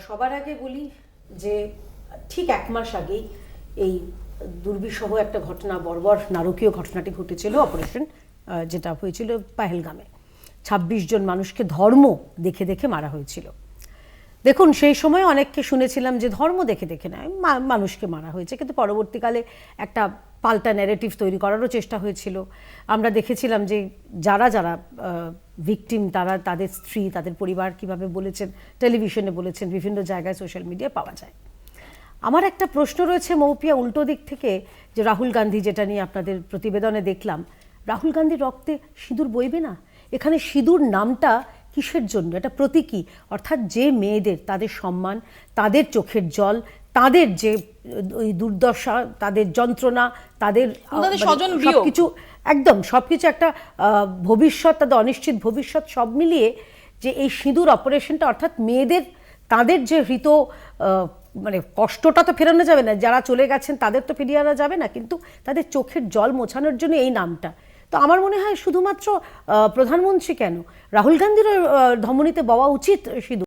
সবার আগে বলি যে ঠিক এক মাস আগেই এই দুর্বিষহ একটা ঘটনা, বর্বর নারকীয় ঘটনাটি ঘটেছিল, অপারেশন যেটা হয়েছিল পাহেলগামে। ২৬ জন মানুষকে ধর্ম দেখে দেখে মারা হয়েছিল। দেখুন, সেই সময় অনেককে শুনেছিলাম যে ধর্ম দেখে দেখে নয়, মানুষকে মারা হয়েছে, কিন্তু পরবর্তীকালে একটা পাল্টা ন্যারেটিভ তৈরি করারও চেষ্টা হয়েছিল। আমরা দেখেছিলাম যে যারা যারা ভিকটিম, তারা তাদের স্ত্রী, তাদের পরিবার কিভাবে বলেছেন, টেলিভিশনে বলেছেন, বিভিন্ন জায়গায় সোশ্যাল মিডিয়ায় পাওয়া যায়। আমার একটা প্রশ্ন রয়েছে মৌপিয়া, উল্টো দিক থেকে, যে রাহুল গান্ধী, যেটা নিয়ে আপনাদের প্রতিবেদনে দেখলাম, রাহুল গান্ধীর রক্তে সিঁদুর বইবে না? এখানে সিঁদুর নামটা কিসের জন্য? এটা প্রতীকী, অর্থাৎ যে মেয়েদের, তাদের সম্মান, তাদের চোখের জল, তাদের যে ওই দুর্দশা, তাদের যন্ত্রণা, তাদের সবকিছু, একদম সবকিছু, একটা ভবিষ্যৎ, তাদের অনিশ্চিত ভবিষ্যৎ, সব মিলিয়ে যে এই সিঁদুর অপারেশনটা, অর্থাৎ মেয়েদের, তাদের যে হৃত মানে কষ্টটা তো ফেরানো যাবে না, যারা চলে গেছেন তাদের তো ফিরিয়ে আনা যাবে না, কিন্তু তাদের চোখের জল মোছানোর জন্য এই নামটা। তো আমার মনে হয় শুধুমাত্র প্রধানমন্ত্রী কেন, রাহুল গান্ধীরও ধমনীতে বওয়া উচিত সিঁদুর।